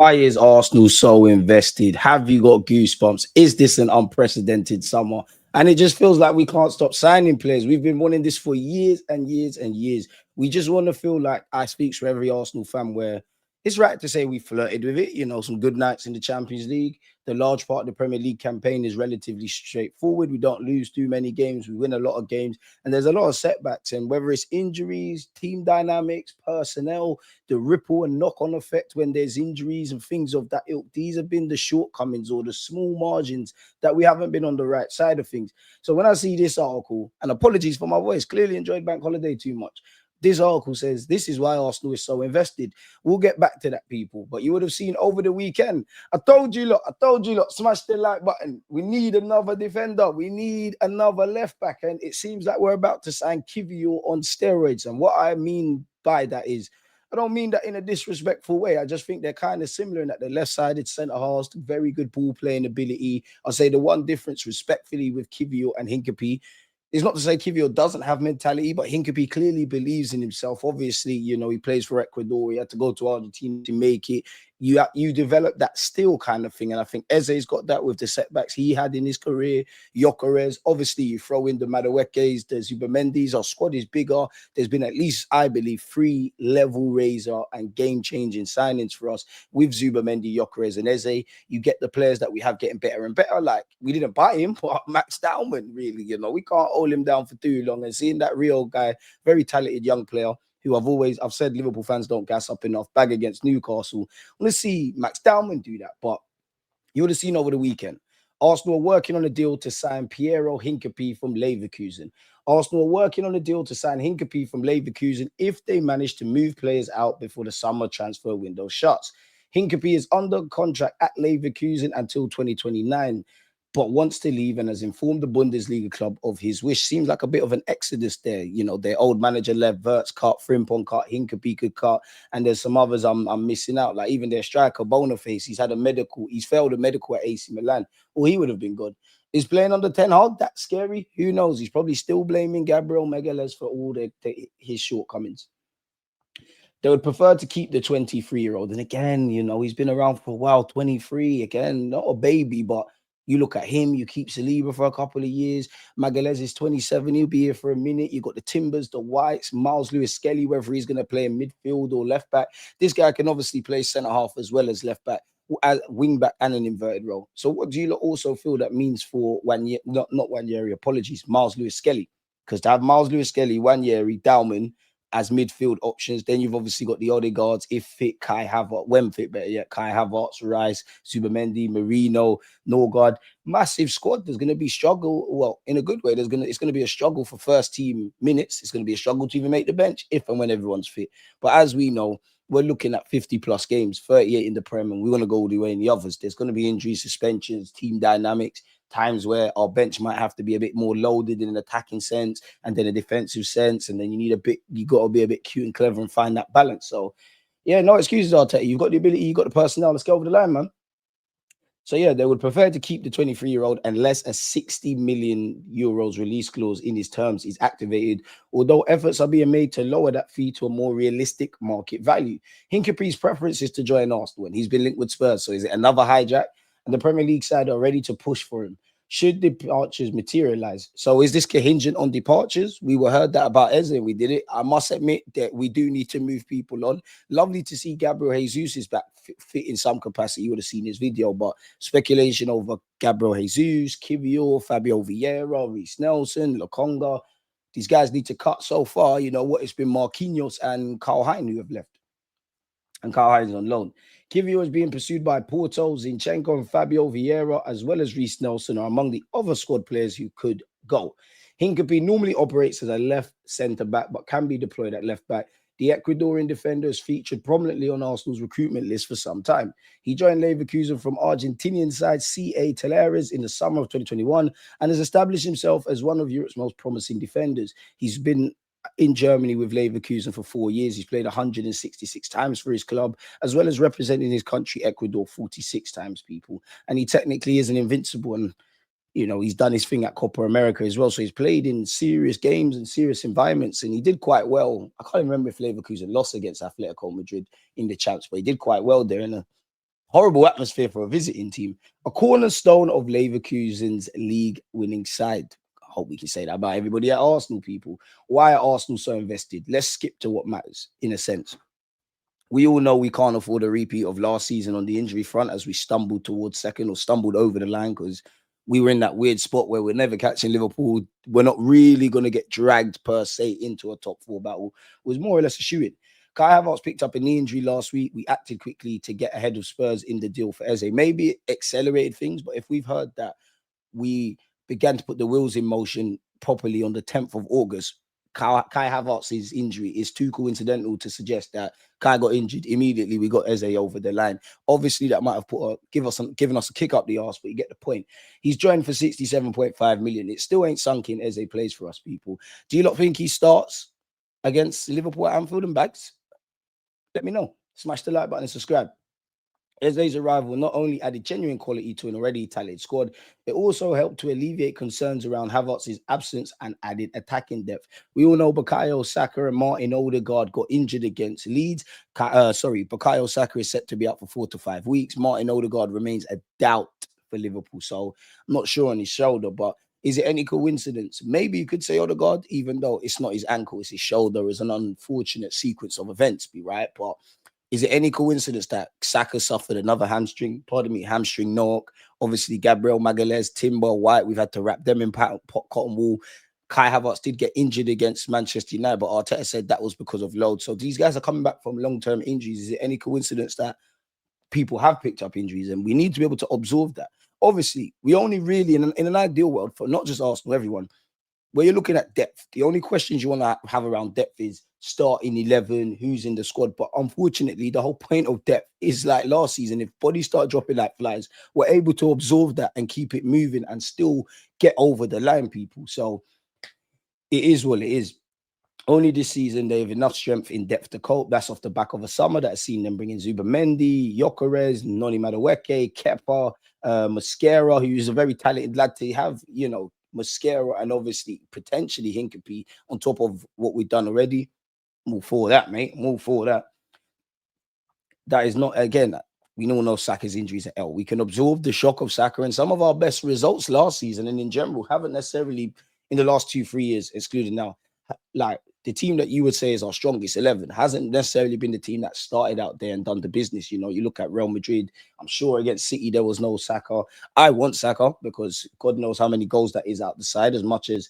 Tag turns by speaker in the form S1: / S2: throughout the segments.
S1: Why is Arsenal so invested? Have you got goosebumps? Is this an unprecedented summer? And it just feels like we can't stop signing players. We've been wanting this for years and years and years. We just want to feel like I speak for every Arsenal fan where it's right to say we flirted with it. Some good nights in the Champions League. The large part of the Premier League campaign is relatively straightforward. We don't lose too many games. We win a lot of games. And there's a lot of setbacks. And whether it's injuries, team dynamics, personnel, the ripple and knock-on effect when there's injuries and things of that ilk. These have been the shortcomings or the small margins that we haven't been on the right side of things. So when I see this article, and apologies for my voice, clearly enjoyed bank holiday too much. This article says this is why Arsenal is so invested. We'll get back to that, people. But you would have seen over the weekend. I told you, lot, smash the like button. We need another defender. We need another left back. And it seems like we're about to sign Kiwior on steroids. And what I mean by that is, I don't mean that in a disrespectful way. I just think they're kind of similar in that the left-sided centre halves, very good ball playing ability. I'll say the one difference, respectfully, with Kiwior and Hincapie is not to say Kiwior doesn't have mentality, but Hincapié clearly believes in himself. Obviously, he plays for Ecuador. He had to go to Argentina to make it. You develop that still kind of thing. And I think Eze's got that with the setbacks he had in his career. Gyökeres, obviously, you throw in the Maduekes, the Zubamendis. Our squad is bigger. There's been at least, I believe, 3 level raiser and game-changing signings for us with Zubamendi, Gyökeres, and Eze. You get the players that we have getting better and better. Like, we didn't buy him, but Max Dowman, really, we can't hold him down for too long. And seeing that real guy, very talented young player, who I've said Liverpool fans don't gas up enough, bag against Newcastle. I want to see Max Dowman do that. But you would have seen over the weekend, Arsenal are working on a deal to sign Piero Hincapié from Leverkusen. Arsenal are working on a deal to sign Hincapié from Leverkusen if they manage to move players out before the summer transfer window shuts. Hincapié is under contract at Leverkusen until 2029. But wants to leave and has informed the Bundesliga club of his wish. Seems like a bit of an exodus there. Their old manager left, Wirtz cut, Frimpong cut, Hincapie could cut, and there's some others I'm missing out. Like even their striker, Boniface, he's failed a medical at AC Milan. Well, he would have been good. Is playing under Ten Hag that scary? Who knows? He's probably still blaming Gabriel Magalhaes for all his shortcomings. They would prefer to keep the 23-year-old. And again, he's been around for a while, 23, again, not a baby, but you look at him, you keep Saliba for a couple of years. Magalhaes is 27, he'll be here for a minute. You got the Timbers, the Whites, Miles Lewis-Skelly, whether he's going to play in midfield or left back. This guy can obviously play centre half as well as left back, as wing back and an inverted role. So what do you also feel that means for not Wanyeri, apologies, Miles Lewis-Skelly? Because to have Miles Lewis-Skelly, Wanyeri, Dalman as midfield options. Then you've obviously got the Odegaards, if fit, Kai Havertz, when fit, better yet, Kai Havertz, Rice, Zubamendi, Marino, Norgard. Massive squad. There's going to be struggle. Well, in a good way, it's going to be a struggle for first team minutes. It's going to be a struggle to even make the bench if and when everyone's fit. But as we know, we're looking at 50 plus games, 38 in the Prem, and we want to go all the way in the others. There's going to be injuries, suspensions, team dynamics, times where our bench might have to be a bit more loaded in an attacking sense and then a defensive sense. And then you got to be a bit cute and clever and find that balance. So, yeah, no excuses, Arteta. You've got the ability, you've got the personnel. Let's go over the line, man. So, yeah, they would prefer to keep the 23-year-old unless a 60 million euros release clause in his terms is activated, although efforts are being made to lower that fee to a more realistic market value. Hincapie's preference is to join Arsenal, and he's been linked with Spurs. So is it another hijack? And the Premier League side are ready to push for him should departures materialize. So is this contingent on departures? We were heard that about Eze. We did it. I must admit that we do need to move people on. Lovely to see Gabriel Jesus is back fit in some capacity. You would have seen his video, but speculation over Gabriel Jesus, Kiwior, Fabio Vieira, Reece Nelson, Lokonga. These guys need to cut so far. It's been Marquinhos and Carl Hein who have left. And Carl Hein is on loan. Kiwior is being pursued by Porto, Zinchenko, and Fabio Vieira, as well as Reece Nelson, are among the other squad players who could go. Hincapie normally operates as a left centre-back, but can be deployed at left-back. The Ecuadorian defender has featured prominently on Arsenal's recruitment list for some time. He joined Leverkusen from Argentinian side CA Talleres in the summer of 2021 and has established himself as one of Europe's most promising defenders. He's been in Germany with Leverkusen for 4 years. He's played 166 times for his club, as well as representing his country, Ecuador, 46 times, people. And he technically is an invincible, and he's done his thing at Copa America as well. So he's played in serious games and serious environments, and he did quite well. I can't remember if Leverkusen lost against Atletico Madrid in the champs, but he did quite well there. And Horrible atmosphere for a visiting team. A cornerstone of Leverkusen's league-winning side. I hope we can say that about everybody at Arsenal, people. Why are Arsenal so invested? Let's skip to what matters, in a sense. We all know we can't afford a repeat of last season on the injury front as we stumbled towards second or stumbled over the line because we were in that weird spot where we're never catching Liverpool. We're not really going to get dragged per se into a top four battle. It was more or less a shoe-in. Kai Havertz picked up a knee injury last week. We acted quickly to get ahead of Spurs in the deal for Eze. Maybe it accelerated things, but if we've heard that we began to put the wheels in motion properly on the 10th of August, Kai Havertz's injury is too coincidental to suggest that Kai got injured. Immediately, we got Eze over the line. Obviously, that might have given us a kick up the arse, but you get the point. He's joined for 67.5 million. It still ain't sunk in. Eze plays for us, people. Do you not think he starts against Liverpool at Anfield and Bags? Let me know. Smash the like button and subscribe. Eze's arrival not only added genuine quality to an already talented squad, it also helped to alleviate concerns around Havertz's absence and added attacking depth. We all know Bukayo Saka and Martin Odegaard got injured against Leeds. Bukayo Saka is set to be out for 4 to 5 weeks. Martin Odegaard remains a doubt for Liverpool, so I'm not sure on his shoulder, but is it any coincidence? Maybe you could say Odegaard, even though it's not his ankle, it's his shoulder. It's an unfortunate sequence of events, be right, but is it any coincidence that Saka suffered another hamstring knock? Obviously, Gabriel Magalhaes, Timber, White, we've had to wrap them in cotton wool. Kai Havertz did get injured against Manchester United, but Arteta said that was because of load. So these guys are coming back from long-term injuries. Is it any coincidence that people have picked up injuries? And we need to be able to absorb that. Obviously, we only really, in an ideal world, for not just Arsenal, everyone, where you're looking at depth, the only questions you want to have around depth is starting 11, who's in the squad. But unfortunately, the whole point of depth is like last season. If bodies start dropping like flies, we're able to absorb that and keep it moving and still get over the line, people. So it is what it is. Only this season, they have enough strength in depth to cope. That's off the back of a summer that has seen them bring in Zubamendi, Gyökeres, Noni Madueke, Kepa, Mosquera, who's a very talented lad to have, Mosquera and obviously potentially Hincapié on top of what we've done already. Move for that, mate. Move for that. That is not, again, we all know Saka's injuries are L. We can absorb the shock of Saka, and some of our best results last season and in general haven't necessarily in the last 2-3 years, excluding now, like the team that you would say is our strongest 11 hasn't necessarily been the team that started out there and done the business. You look at Real Madrid, I'm sure against City, there was no Saka. I want Saka because God knows how many goals that is out the side, as much as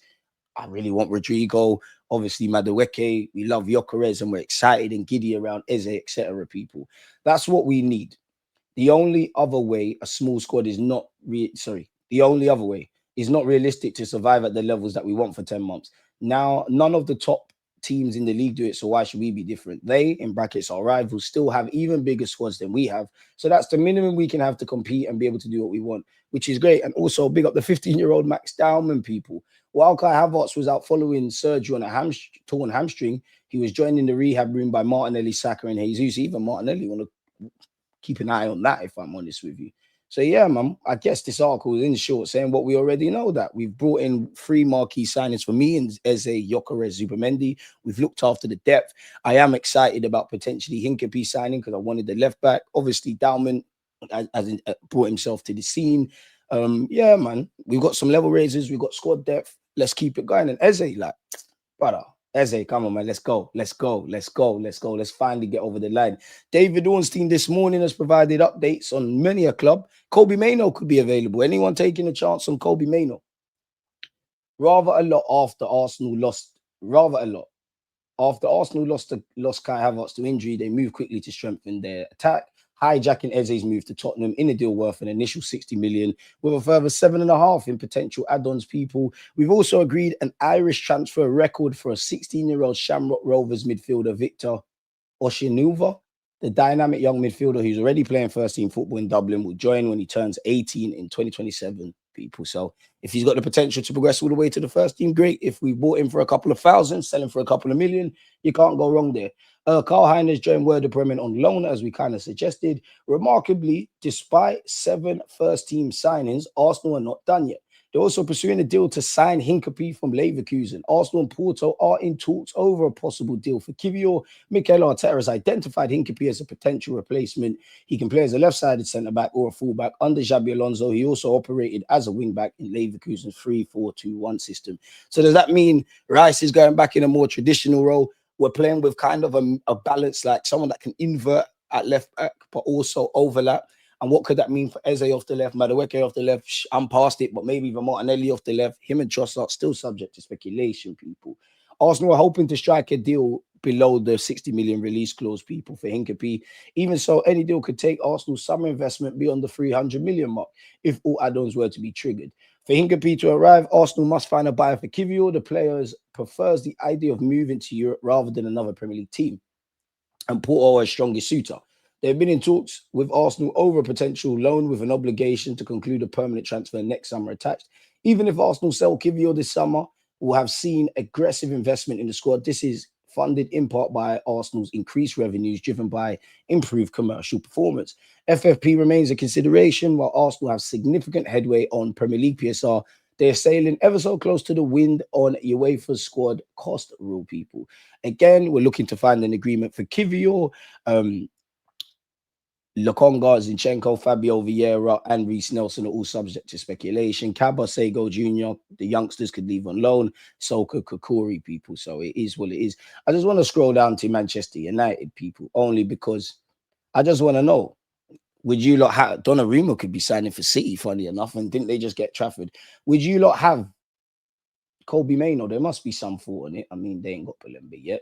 S1: I really want Rodrygo, obviously Madueke. We love Gyökeres and we're excited and giddy around Eze, etc. People, that's what we need. The only other way a small squad is not the only other way is not realistic to survive at the levels that we want for 10 months. Now, none of the top teams in the league do it, so why should we be different? They, in brackets, our rivals, still have even bigger squads than we have. So that's the minimum we can have to compete and be able to do what we want, which is great. And also big up the 15-year-old Max Dowman, people. While Kai Havertz was out following surgery on a torn hamstring, he was joined in the rehab room by Martinelli, Saka, and Jesus. Even Martinelli want to keep an eye on that, if I'm honest with you. So yeah, man, I guess this article is in short saying what we already know, that we've brought in 3 marquee signings for me and Eze, Gyökeres, Zubamendi. We've looked after the depth. I am excited about potentially Hincapié signing because I wanted the left back. Obviously, Dowman has brought himself to the scene. Yeah, man, we've got some level raisers. We've got squad depth. Let's keep it going. And Eze, like, brother, Eze, come on, man. Let's go. Let's finally get over the line. David Ornstein this morning has provided updates on many a club. Kobbie Mainoo could be available. Anyone taking a chance on Kobbie Mainoo? Rather a lot after Arsenal lost. After Arsenal lost Kai Havertz to injury, they moved quickly to strengthen their attack, hijacking Eze's move to Tottenham in a deal worth an initial 60 million, with a further 7.5 in potential add-ons, people. We've also agreed an Irish transfer record for a 16-year-old Shamrock Rovers midfielder, Victor Oshinuva. The dynamic young midfielder who's already playing first-team football in Dublin will join when he turns 18 in 2027, people. So if he's got the potential to progress all the way to the first team, great. If we bought him for a couple of thousand, sell him for a couple of million, you can't go wrong there. Carl Heinz joined Werder Bremen on loan, as we kind of suggested. Remarkably, despite 7 first-team signings, Arsenal are not done yet. They're also pursuing a deal to sign Hincapié from Leverkusen. Arsenal and Porto are in talks over a possible deal for Kiwior. Mikel Arteta has identified Hincapié as a potential replacement. He can play as a left-sided centre-back or a full-back. Under Xabi Alonso, he also operated as a wing-back in Leverkusen's 3-4-2-1 system. So does that mean Rice is going back in a more traditional role? We're playing with kind of a balance, like someone that can invert at left back, but also overlap. And what could that mean for Eze off the left, Madueke off the left? I'm past it, but maybe even Martinelli off the left. Him and Trossard still subject to speculation, people. Arsenal are hoping to strike a deal below the 60 million release clause, people, for Hincapié. Even so, any deal could take Arsenal's summer investment beyond the 300 million mark if all add-ons were to be triggered. For Hincapié to arrive, Arsenal must find a buyer for Kiwior. The players prefers the idea of moving to Europe rather than another Premier League team, and Porto as strongest suitor. They've been in talks with Arsenal over a potential loan with an obligation to conclude a permanent transfer next summer attached. Even if Arsenal sell Kiwior this summer, we'll have seen aggressive investment in the squad. This is funded in part by Arsenal's increased revenues driven by improved commercial performance. FFP remains a consideration while Arsenal have significant headway on Premier League PSR. They're sailing ever so close to the wind on UEFA's squad cost rule, people. Again, we're looking to find an agreement for Kiwior. Lokonga, Zinchenko, Fabio Vieira, and Reece Nelson are all subject to speculation. Kaba, Sego Jr., the youngsters could leave on loan. So could Kokori, people. So it is what it is. I just want to scroll down to Manchester United, people, only because I just want to know, would you lot have Donnarumma could be signing for City, funny enough, and didn't they just get Trafford? Would you lot have Kobe Mainoo? There must be some thought on it. I mean, they ain't got Palembe yet.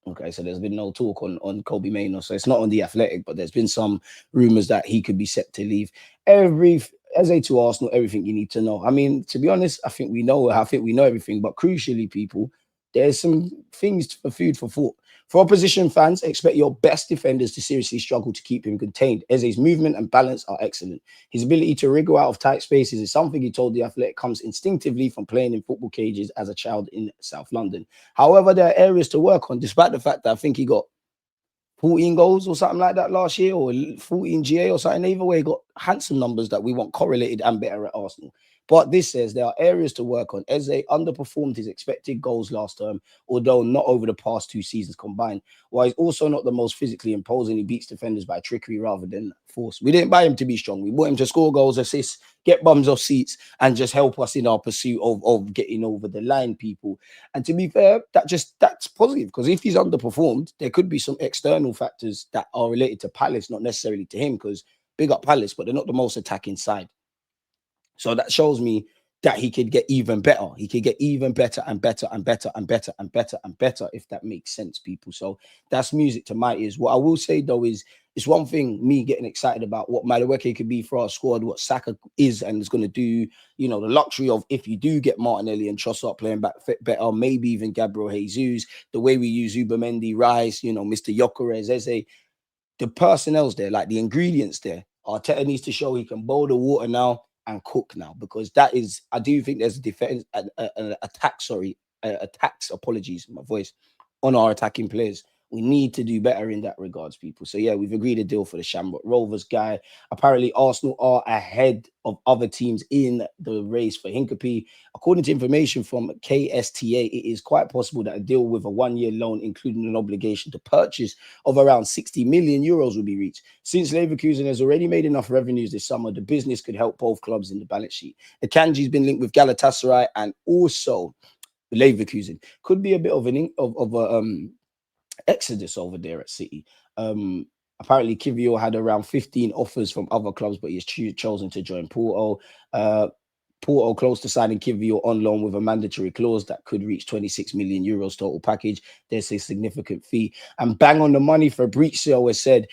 S1: Okay, so there's been no talk on Kobe Mainoo. So it's not on the Athletic, but there's been some rumors that he could be set to leave. As a to Arsenal, everything you need to know. I mean, to be honest, I think we know everything, but crucially, people, there's some things for food for thought. For opposition fans, expect your best defenders to seriously struggle to keep him contained. Eze's movement and balance are excellent. His ability to wriggle out of tight spaces is something he told the Athletic comes instinctively from playing in football cages as a child in South London. However, there are areas to work on, despite the fact that I think he got 14 goals or something like that last year, or 14 GA or something. Either way, got handsome numbers that we want correlated and better at Arsenal. But this says there are areas to work on. Eze underperformed his expected goals last term, although not over the past 2 seasons combined. While he's also not the most physically imposing, he beats defenders by trickery rather than force. We didn't buy him to be strong. We bought him to score goals, assists, get bums off seats, and just help us in our pursuit of getting over the line, people. And to be fair, that's positive, because if he's underperformed, there could be some external factors that are related to Palace, not necessarily to him, because big up Palace, but they're not the most attacking side. So that shows me that he could get even better. He could get even better and better and better and better and better and better, if that makes sense, people. So that's music to my ears. What I will say, though, is it's one thing me getting excited about what Madueke could be for our squad, what Saka is and is going to do, you know, the luxury of if you do get Martinelli and Trossard playing back fit better, maybe even Gabriel Jesus, the way we use Ubamendi, Rice, you know, Mr. Gyökeres, Eze, the personnel's there, like the ingredients there. Arteta needs to show he can boil the water now and cook now, because that is, I do think there's a defense, an attack, attacks, apologies, my voice, on our attacking players. We need to do better in that regards, people. So yeah, we've agreed a deal for the Shamrock Rovers guy. Apparently, Arsenal are ahead of other teams in the race for Hincapié. According to information from KSTA, it is quite possible that a deal with a 1-year loan, including an obligation to purchase of around 60 million euros, will be reached. Since Leverkusen has already made enough revenues this summer, the business could help both clubs in the balance sheet. The Kanji's been linked with Galatasaray and also Leverkusen. Could be a bit of an exodus over there at City. Apparently, Kiwior had around 15 offers from other clubs, but he's chosen to join Porto. Porto close to signing Kiwior on loan with a mandatory clause that could reach 26 million euros total package. There's a significant fee. And bang on the money for Fabrizio has said,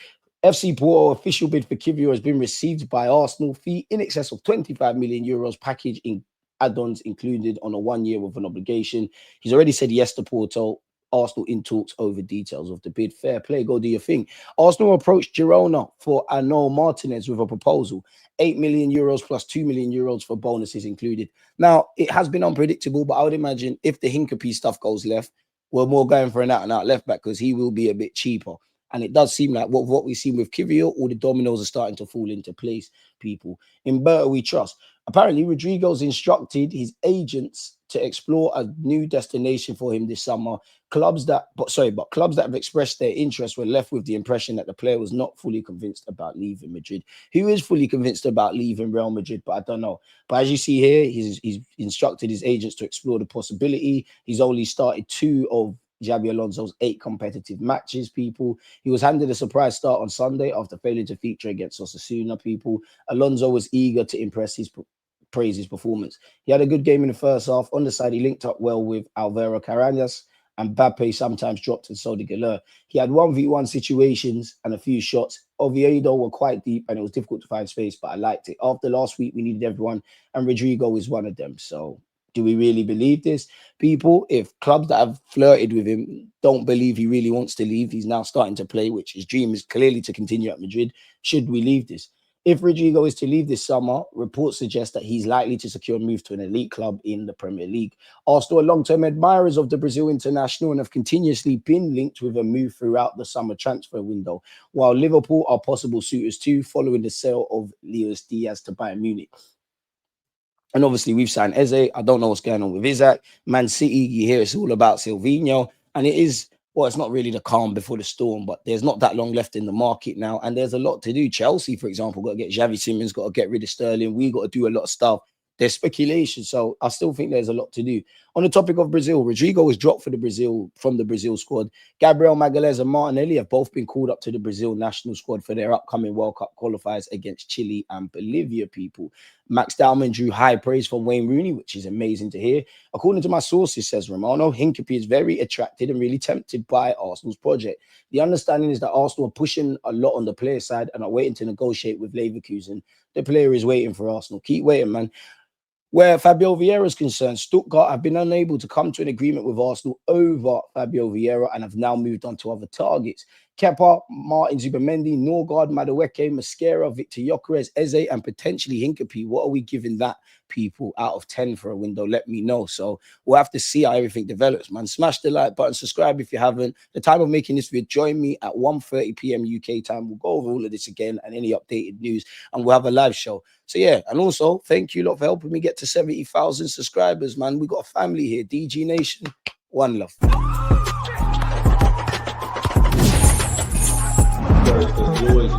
S1: FC Porto official bid for Kiwior has been received by Arsenal. Fee in excess of 25 million euros, package in add-ons included on a 1 year with an obligation. He's already said yes to Porto. Arsenal in talks over details of the bid. Fair play, go do your thing. Arsenal approached Girona for Arnau Martinez with a proposal, 8 million euros plus 2 million euros for bonuses included. Now, it has been unpredictable, but I would imagine if the Hincapié stuff goes left, we're more going for an out-and-out left back, because he will be a bit cheaper. And it does seem like what we've seen with Kiwior, all the dominoes are starting to fall into place, people. In Berta we trust. Apparently, Rodrygo's instructed his agents to explore a new destination for him this summer. Clubs that have expressed their interest were left with the impression that the player was not fully convinced about leaving Madrid. Who is fully convinced about leaving Real Madrid? But I don't know. But as you see here, he's instructed his agents to explore the possibility. He's only started 2 of Xabi Alonso's 8 competitive matches, people. He was handed a surprise start on Sunday after failing to feature against Osasuna, people. Alonso was eager to praise his performance. He had a good game in the first half. On the side, he linked up well with Alvaro Carreras, and Mbappe sometimes dropped, and so did Gooner. He had 1v1 situations and a few shots. Oviedo were quite deep and it was difficult to find space, but I liked it. After last week, we needed everyone, and Rodrygo is one of them. So do we really believe this, people? If clubs that have flirted with him don't believe he really wants to leave, he's now starting to play, which his dream is clearly to continue at Madrid. Should we leave this? If Rodrygo is to leave this summer, reports suggest that he's likely to secure a move to an elite club in the Premier League. Arsenal are long-term admirers of the Brazil international and have continuously been linked with a move throughout the summer transfer window, while Liverpool are possible suitors too, following the sale of Luis Diaz to Bayern Munich. And obviously, we've signed Eze. I don't know what's going on with Isaac. Man City, you hear it's all about Silvinho. And it is, well, it's not really the calm before the storm, but there's not that long left in the market now. And there's a lot to do. Chelsea, for example, got to get Xavi Simons, got to get rid of Sterling. We got to do a lot of stuff. There's speculation. So I still think there's a lot to do. On the topic of Brazil, Rodrygo was dropped from the Brazil squad. Gabriel Magalhaes and Martinelli have both been called up to the Brazil national squad for their upcoming World Cup qualifiers against Chile and Bolivia, people. Max Dowman drew high praise from Wayne Rooney, which is amazing to hear. According to my sources, says Romano, Hincapié is very attracted and really tempted by Arsenal's project. The understanding is that Arsenal are pushing a lot on the player side and are waiting to negotiate with Leverkusen. The player is waiting for Arsenal. Keep waiting, man. Where Fabio Vieira is concerned, Stuttgart have been unable to come to an agreement with Arsenal over Fabio Vieira and have now moved on to other targets. Kepa, Martin Zubimendi, Norgard, Madueke, Mosquera, Victor Gyökeres, Eze, and potentially Hincapié. What are we giving that, people, out of 10 for a window? Let me know. So we'll have to see how everything develops, man. Smash the like button, subscribe if you haven't. The time of making this video, join me at 1:30 p.m. UK time. We'll go over all of this again and any updated news, and we'll have a live show. So yeah, and also thank you lot for helping me get to 70,000 subscribers, man. We got a family here, DG Nation. One love. Always